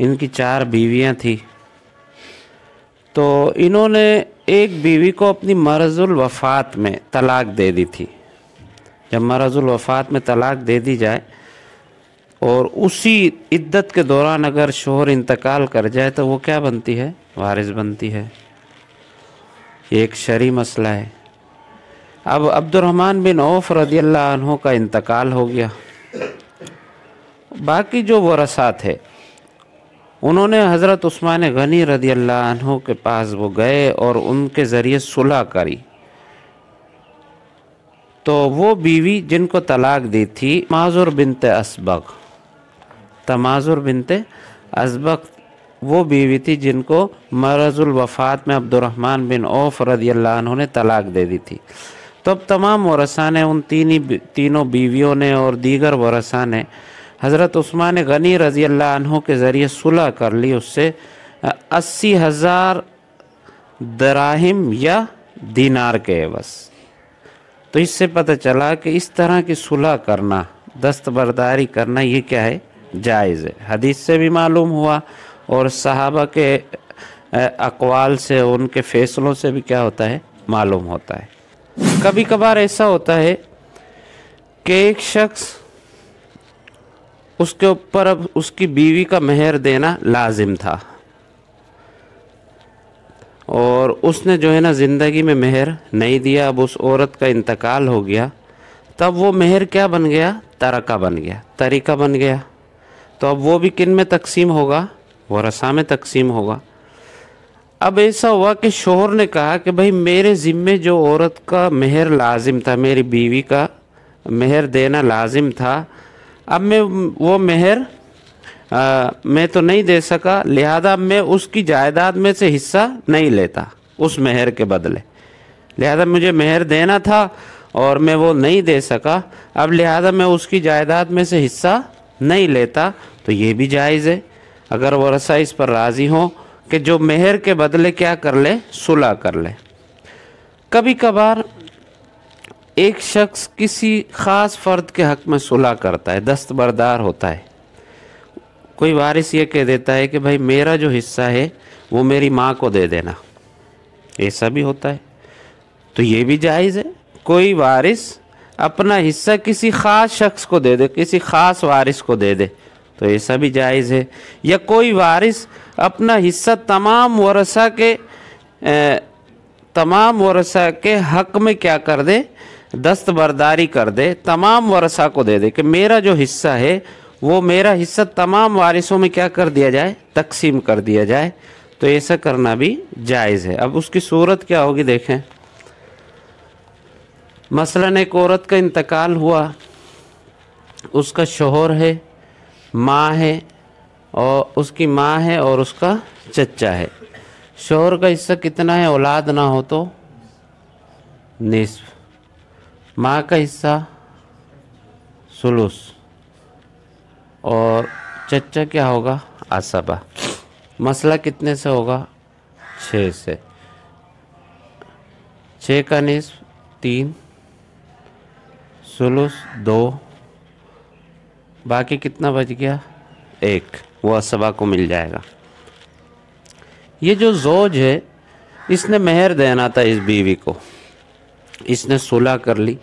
ان کی 4 بیویاں تھیں، تو انہوں نے ایک بیوی کو اپنی مرض الوفات میں طلاق دے دی تھی۔ جب مرض الوفات میں طلاق دے دی جائے اور اسی عدت کے دوران اگر شوہر انتقال کر جائے تو وہ کیا بنتی ہے؟ وارث بنتی ہے۔ یہ ایک شرعی مسئلہ ہے۔ اب عبد الرحمن بن عوف رضی اللہ عنہ کا انتقال ہو گیا، باقی جو ورثاء تھے انہوں نے حضرت عثمان غنی رضی اللہ عنہ کے پاس وہ گئے اور ان کے ذریعے صلح کری۔ تو وہ بیوی جن کو طلاق دی تھی تمازر بنت اسبغ، تمازر بنت اسبغ وہ بیوی تھی جن کو مرض الوفات میں عبد الرحمن بن عوف رضی اللہ عنہ نے طلاق دے دی تھی۔ تو اب تمام ورثاء نے، ان تینوں بیویوں نے اور دیگر ورثاء نے حضرت عثمان غنی رضی اللہ عنہ کے ذریعے صلح کر لی، اس سے 80,000 دراہم یا دینار کے عوض۔ تو اس سے پتہ چلا کہ اس طرح کی صلح کرنا، دستبرداری کرنا، یہ کیا ہے؟ جائز ہے۔ حدیث سے بھی معلوم ہوا اور صحابہ کے اقوال سے، ان کے فیصلوں سے بھی کیا ہوتا ہے؟ معلوم ہوتا ہے۔ کبھی کبھار ایسا ہوتا ہے کہ ایک شخص، اس کے اوپر اب اس کی بیوی کا مہر دینا لازم تھا اور اس نے جو ہے نا زندگی میں مہر نہیں دیا، اب اس عورت کا انتقال ہو گیا، تب وہ مہر کیا بن گیا؟ ترکہ بن گیا، طریقہ بن گیا۔ تو اب وہ بھی کن میں تقسیم ہوگا؟ ورثاء میں تقسیم ہوگا۔ اب ایسا ہوا کہ شوہر نے کہا کہ بھائی میرے ذمے جو عورت کا مہر لازم تھا، میری بیوی کا مہر دینا لازم تھا، اب میں وہ مہر میں تو نہیں دے سکا، لہذا میں اس کی جائیداد میں سے حصہ نہیں لیتا اس مہر کے بدلے، لہذا مجھے مہر دینا تھا اور میں وہ نہیں دے سکا، اب لہذا میں اس کی جائیداد میں سے حصہ نہیں لیتا۔ تو یہ بھی جائز ہے اگر ورثاء اس پر راضی ہوں کہ جو مہر کے بدلے کیا کر لے؟ صلح کر لے۔ کبھی کبھار ایک شخص کسی خاص فرد کے حق میں صلح کرتا ہے، دستبردار ہوتا ہے، کوئی وارث یہ کہہ دیتا ہے کہ بھائی میرا جو حصہ ہے وہ میری ماں کو دے دینا، ایسا بھی ہوتا ہے، تو یہ بھی جائز ہے۔ کوئی وارث اپنا حصہ کسی خاص شخص کو دے دے، کسی خاص وارث کو دے دے، تو ایسا بھی جائز ہے۔ یا کوئی وارث اپنا حصہ تمام ورثاء کے حق میں کیا کر دے؟ دستبرداری کر دے، تمام ورثاء کو دے دے کہ میرا جو حصہ ہے وہ میرا حصہ تمام وارثوں میں کیا کر دیا جائے؟ تقسیم کر دیا جائے، تو ایسا کرنا بھی جائز ہے۔ اب اس کی صورت کیا ہوگی دیکھیں۔ مثلاً ایک عورت کا انتقال ہوا، اس کا شوہر ہے، ماں ہے، اور اس کی ماں ہے اور اس کا چچا ہے۔ شوہر کا حصہ کتنا ہے؟ اولاد نہ ہو تو نصف، ماں کا حصہ ثلث، اور چچا کیا ہوگا؟ عصبہ۔ مسئلہ کتنے سے ہوگا؟ 6 سے۔ 6 کا نصف 3، ثلث 2، باقی کتنا بچ گیا؟ 1، وہ عصبہ کو مل جائے گا۔ یہ جو زوج ہے اس نے مہر دینا تھا اس بیوی کو، اس نے صلح کر لی،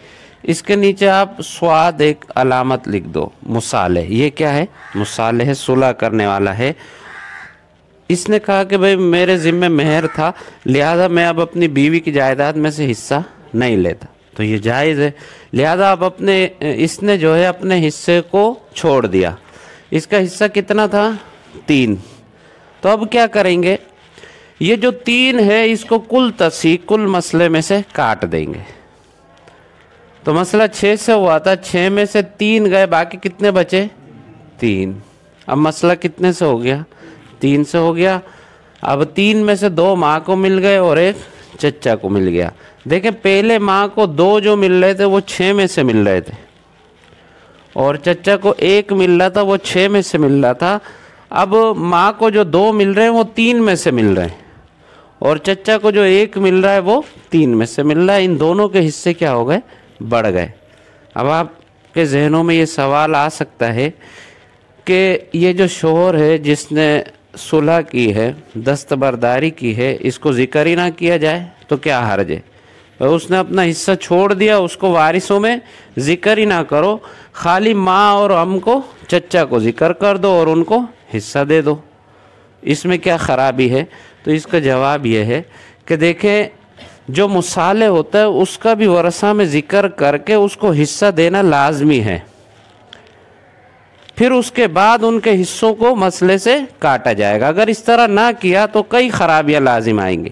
اس کے نیچے آپ سواد ایک علامت لکھ دو، مصالح۔ یہ کیا ہے؟ مصالح ہے، صلح کرنے والا ہے۔ اس نے کہا کہ بھئی میرے ذمہ مہر تھا، لہذا میں اب اپنی بیوی کی جائیداد میں سے حصہ نہیں لیتا، تو یہ جائز ہے۔ لہذا اب اس نے جو ہے اپنے حصے کو چھوڑ دیا۔ اس کا حصہ کتنا تھا؟ 3۔ تو اب کیا کریں گے؟ یہ جو 3 ہے اس کو کل مسئلے میں سے کاٹ دیں گے۔ تو مسئلہ 6 سے ہوا تھا، 6 میں سے 3 گئے، باقی کتنے بچے؟ 3۔ اب مسئلہ کتنے سے ہو گیا؟ 3 سے ہو گیا۔ اب 3 میں سے 2 ماں کو مل گئے اور 1 چچا کو مل گیا۔ دیکھیں پہلے ماں کو 2 جو مل رہے تھے وہ 6 میں سے مل رہے تھے، اور چچا کو 1 مل رہا تھا، وہ 6 میں سے مل رہا تھا۔ اب ماں کو جو 2 مل رہے ہیں وہ 3 میں سے مل رہے ہیں، اور چچا کو جو 1 مل رہا ہے وہ 3 میں سے مل رہا ہے۔ ان دونوں کے حصے کیا ہو گئے؟ بڑھ گئے۔ اب آپ کے ذہنوں میں یہ سوال آ سکتا ہے کہ یہ جو شوہر ہے جس نے صلح کی ہے، دستبرداری کی ہے، اس کو ذکر ہی نہ کیا جائے تو کیا حرج ہے؟ اس نے اپنا حصہ چھوڑ دیا، اس کو وارثوں میں ذکر ہی نہ کرو، خالی ماں اور ام کو، چچا کو ذکر کر دو اور ان کو حصہ دے دو، اس میں کیا خرابی ہے؟ تو اس کا جواب یہ ہے کہ دیکھیں جو مصالح ہوتا ہے اس کا بھی ورثہ میں ذکر کر کے اس کو حصہ دینا لازمی ہے، پھر اس کے بعد ان کے حصوں کو مسئلے سے کاٹا جائے گا۔ اگر اس طرح نہ کیا تو کئی خرابیاں لازم آئیں گی۔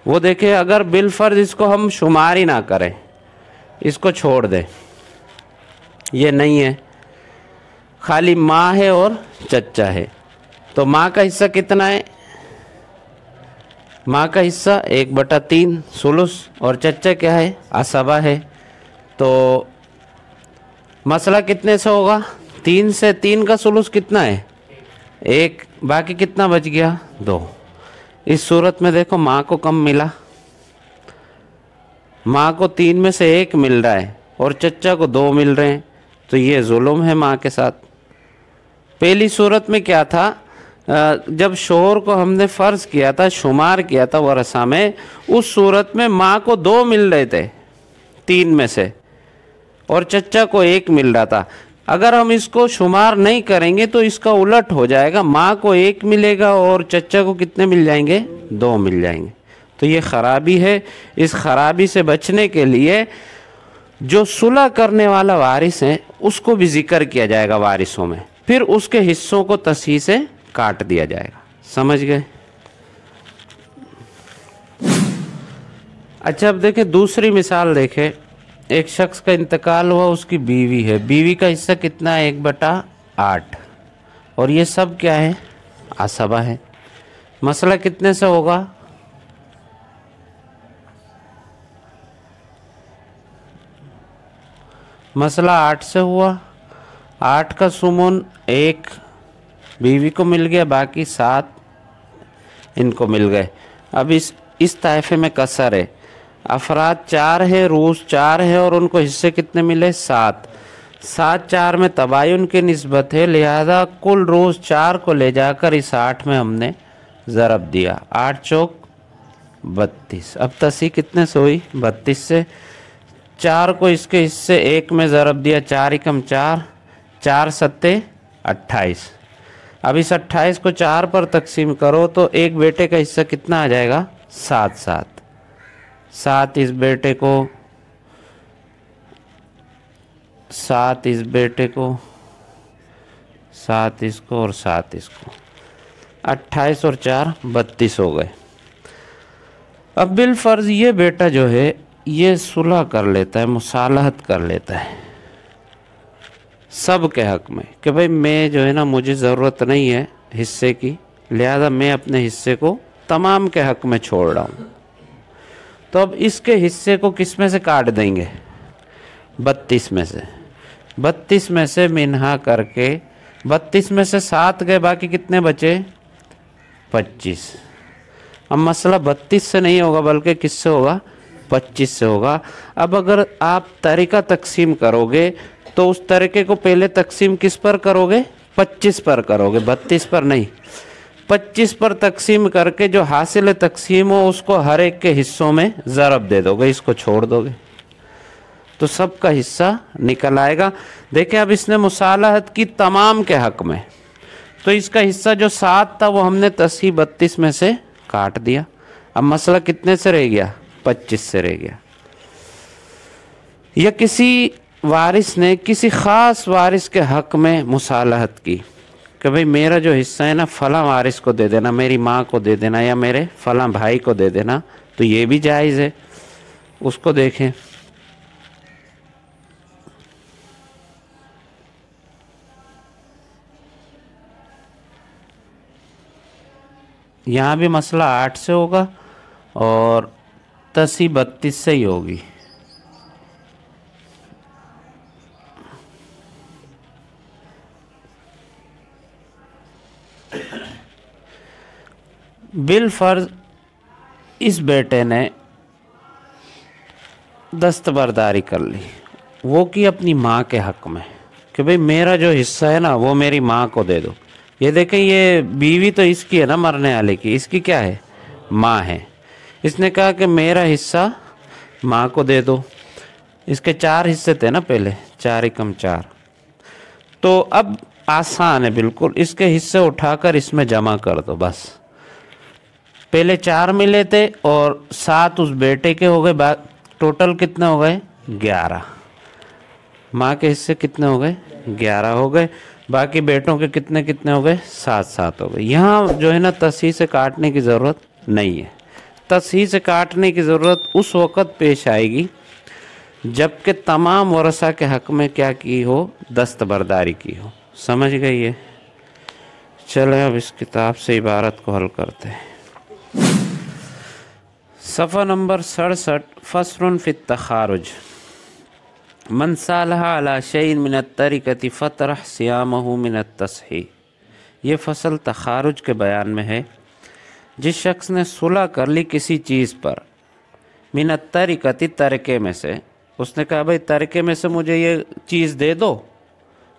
وہ دیکھیں اگر بالفرض اس کو ہم شمار ہی نہ کریں، اس کو چھوڑ دیں، یہ نہیں ہے، خالی ماں ہے اور چچا ہے، تو ماں کا حصہ کتنا ہے؟ ماں کا حصہ 1/3 ثلث، اور چچا کیا ہے؟ عصبہ ہے، تو مسئلہ کتنے سے ہوگا؟ 3 سے 3 کا ثلث کتنا ہے؟ 1، باقی کتنا بچ گیا؟ 2۔ اس صورت میں دیکھو ماں کو کم ملا، ماں کو 3 میں سے 1 مل رہا ہے اور چچا کو 2 مل رہے ہیں، تو یہ ظلم ہے ماں کے ساتھ۔ پہلی صورت میں کیا تھا؟ جب شوہر کو ہم نے فرض کیا تھا، شمار کیا تھا ورثہ میں، اس صورت میں ماں کو 2 مل رہے تھے 3 میں سے، اور چچا کو 1 مل رہا تھا۔ اگر ہم اس کو شمار نہیں کریں گے تو اس کا الٹ ہو جائے گا، ماں کو 1 ملے گا اور چچا کو کتنے مل جائیں گے؟ 2 مل جائیں گے، تو یہ خرابی ہے۔ اس خرابی سے بچنے کے لیے جو صلح کرنے والا وارث ہے اس کو بھی ذکر کیا جائے گا وارثوں میں، پھر اس کے حصوں کو تصحیح سے کاٹ دیا جائے گا۔ سمجھ گئے؟ اچھا اب دیکھیں دوسری مثال دیکھیں، ایک شخص کا انتقال ہوا، اس کی بیوی ہے، بیوی کا حصہ کتنا ہے؟ 1/8، اور یہ سب کیا ہے؟ عصبہ ہے۔ مسئلہ کتنے سے ہوگا؟ مسئلہ 8 سے ہوا، 8 کا ثمن 1 بیوی کو مل گیا، باقی 7 ان کو مل گئے۔ اب اس طائفے میں کسر ہے، افراد 4 ہے، روز 4 ہے، اور ان کو حصے کتنے ملے؟ 7۔ 7 4 میں تباین کی نسبت ہے، لہذا کل روز 4 کو لے جا کر اس 8 میں ہم نے ضرب دیا، 8 چوک 32۔ اب تصحیح کتنے سے ہوئی؟ 32 سے۔ 4 کو اس کے حصے 1 میں ضرب دیا، 4 × 4، 4 7 28۔ اب اس 28 کو 4 پر تقسیم کرو تو ایک بیٹے کا حصہ کتنا آ جائے گا؟ 7 7 اس بیٹے کو، 7 اس بیٹے کو، 7 اس کو، اور 7 اس کو، 28 اور 4 32 ہو گئے۔ اب بالفرض یہ بیٹا جو ہے یہ صلح کر لیتا ہے، مصالحت کر لیتا ہے سب کے حق میں کہ بھئی میں جو ہے نا مجھے ضرورت نہیں ہے حصے کی، لہذا میں اپنے حصے کو تمام کے حق میں چھوڑ رہا ہوں، تو اب اس کے حصے کو کس میں سے کاٹ دیں گے؟ 32 میں سے۔ 32 میں سے منہا کر کے 32 میں سے 7 گئے، باقی کتنے بچے؟ 25۔ اب مسئلہ 32 سے نہیں ہوگا بلکہ کس سے ہوگا؟ 25 سے ہوگا۔ اب اگر آپ طریقہ تقسیم کرو گے تو اس طریقے کو پہلے تقسیم کس پر کرو گے؟ 25 پر کرو گے، 32 پر نہیں۔ 25 پر تقسیم کر کے جو حاصل تقسیم ہو اس کو ہر ایک کے حصوں میں ضرب دے دو گے، اس کو چھوڑ دو گے تو سب کا حصہ نکل آئے گا۔ دیکھیں اب اس نے مصالحت کی تمام کے حق میں، تو اس کا حصہ جو 7 تھا وہ ہم نے تصحیح 32 میں سے کاٹ دیا۔ اب مسئلہ کتنے سے رہ گیا؟ 25 سے رہ گیا۔ یا کسی وارث نے کسی خاص وارث کے حق میں مصالحت کی کہ بھئی میرا جو حصہ ہے نا فلاں وارث کو دے دینا، میری ماں کو دے دینا، یا میرے فلاں بھائی کو دے دینا، تو یہ بھی جائز ہے۔ اس کو دیکھیں، یہاں بھی مسئلہ 8 سے ہوگا اور تصحیح 32 سے ہی ہوگی۔ بالفرض اس بیٹے نے دستبرداری کر لی، وہ کی اپنی ماں کے حق میں کہ بھئی میرا جو حصہ ہے نا وہ میری ماں کو دے دو. یہ دیکھیں یہ بیوی تو اس کی ہے نا مرنے والے کی, اس کی کیا ہے؟ ماں ہے. اس نے کہا کہ میرا حصہ ماں کو دے دو. اس کے 4 حصے تھے نا پہلے, 4 × 4. تو اب آسان ہے بالکل, اس کے حصے اٹھا کر اس میں جمع کر دو بس. پہلے 4 ملے تھے اور 7 اس بیٹے کے ہو گئے, ٹوٹل کتنے ہو گئے؟ 11. ماں کے حصے کتنے ہو گئے؟ 11 ہو گئے. باقی بیٹوں کے کتنے ہو گئے؟ 7 ہو گئے. یہاں جو ہے نا تصحیح سے کاٹنے کی ضرورت نہیں ہے. تصحیح سے کاٹنے کی ضرورت اس وقت پیش آئے گی جبکہ تمام ورثہ کے حق میں کیا کی ہو؟ دستبرداری کی ہو. سمجھ گئی ہے؟ چلیں اب اس کتاب سے عبارت کو حل کرتے ہیں. صفحہ نمبر 67. فصل فی التخارج. من صالح علی شیء من الترکۃ فطرح صیامہ من التصحیح. یہ فصل تخارج کے بیان میں ہے. جس شخص نے صلح کر لی کسی چیز پر, من الترکۃ ترکے میں سے, اس نے کہا بھئی ترکے میں سے مجھے یہ چیز دے دو.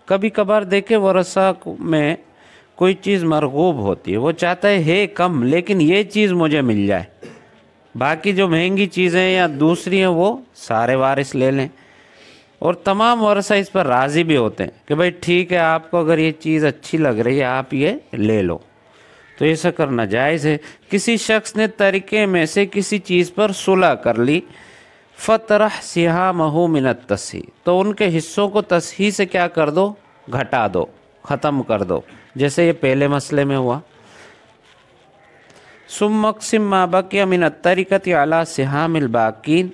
کبھی کبھار دیکھے ورثہ میں کوئی چیز مرغوب ہوتی ہے, وہ چاہتا ہے کم لیکن یہ چیز مجھے مل جائے, باقی جو مہنگی چیزیں یا دوسری ہیں وہ سارے وارث لے لیں. اور تمام ورثہ اس پر راضی بھی ہوتے ہیں کہ بھئی ٹھیک ہے, آپ کو اگر یہ چیز اچھی لگ رہی ہے آپ یہ لے لو. تو ایسا کرنا جائز ہے. کسی شخص نے ترکے میں سے کسی چیز پر صلح کر لی, فطرح سہامہ من التصحیح, تو ان کے حصوں کو تصحیح سے کیا کر دو؟ گھٹا دو, ختم کر دو, جیسے یہ پہلے مسئلے میں ہوا. ثم اقسم ما بقی من الترکۃ علی سہام الباقین.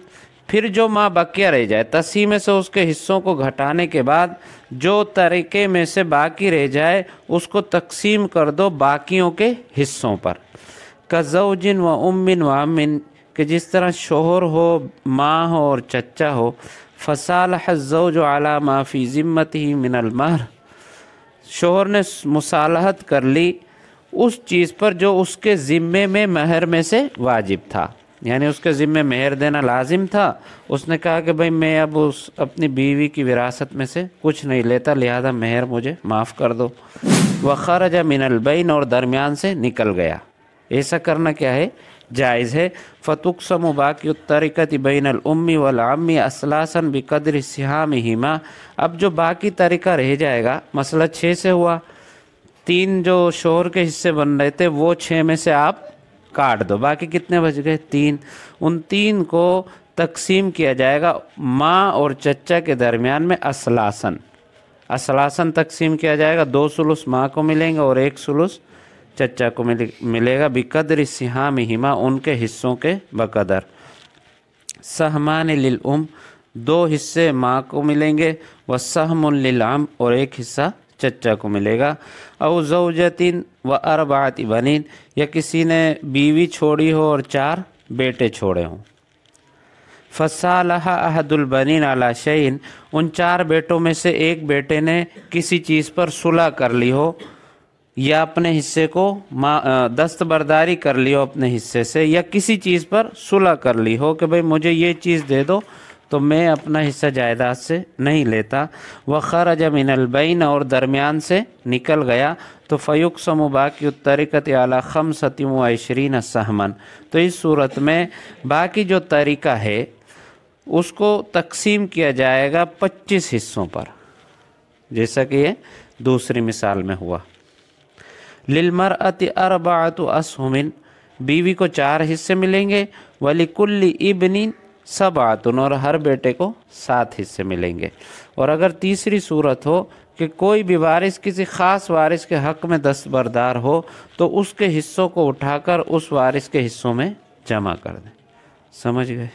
پھر جو ما بقیہ رہ جائے, تصحیح میں سے اس کے حصوں کو گھٹانے کے بعد جو ترکے میں سے باقی رہ جائے اس کو تقسیم کر دو باقیوں کے حصوں پر. کزوج و ام و عم, کہ جس طرح شوہر ہو, ماں ہو اور چچا ہو. فصالح الزوج علی ما فی ذمتہ من المہر. شوہر نے مصالحت کر لی اس چیز پر جو اس کے ذمے میں مہر میں سے واجب تھا, یعنی اس کے ذمے مہر دینا لازم تھا. اس نے کہا کہ بھئی میں اب اپنی بیوی کی وراثت میں سے کچھ نہیں لیتا, لہذا مہر مجھے معاف کر دو. وخرج من البین, اور درمیان سے نکل گیا. ایسا کرنا کیا ہے؟ جائز ہے. فتقسم باقی الترکۃ بین الام والعم اثلاثا بقدر سہامہما. اب جو باقی ترکہ رہ جائے گا, مسئلہ 6 سے ہوا, 3 جو شوہر کے حصے بن رہے تھے وہ 6 میں سے آپ کاٹ دو, باقی کتنے بچ گئے؟ 3. ان 3 کو تقسیم کیا جائے گا ماں اور چچا کے درمیان میں اثلاثاً تقسیم کیا جائے گا. 2 ثلث ماں کو ملیں گے اور 1 ثلث چچا کو ملے گا. بقدر سہامہما, ان کے حصوں کے بقدر. سہمان للام, 2 حصے ماں کو ملیں گے. وسہم للعم, اور 1 حصہ چچا کو ملے گا. او زوجتین و اربعۃ بنین, یا کسی نے بیوی چھوڑی ہو اور 4 بیٹے چھوڑے ہوں. فصالح احد البنین علی شیء, ان 4 بیٹوں میں سے ایک بیٹے نے کسی چیز پر صلح کر لی ہو یا اپنے حصے کو دستبرداری کر لی ہو اپنے حصے سے, یا کسی چیز پر صلح کر لی ہو کہ بھئی مجھے یہ چیز دے دو تو میں اپنا حصہ جائیداد سے نہیں لیتا. وخرج من البین, اور درمیان سے نکل گیا, تو فیقسم باقی الترکۃ علی 25 سہما. تو اس صورت میں باقی جو طریقہ ہے اس کو تقسیم کیا جائے گا 25 حصوں پر, جیسا کہ یہ دوسری مثال میں ہوا. للمرأۃ 4 اسہم, بیوی کو 4 حصے ملیں گے. ولکل ابن 7, اور ہر بیٹے کو 7 حصے ملیں گے. اور اگر تیسری صورت ہو کہ کوئی بھی وارث کسی خاص وارث کے حق میں دستبردار ہو تو اس کے حصوں کو اٹھا کر اس وارث کے حصوں میں جمع کر دیں. سمجھ گئے؟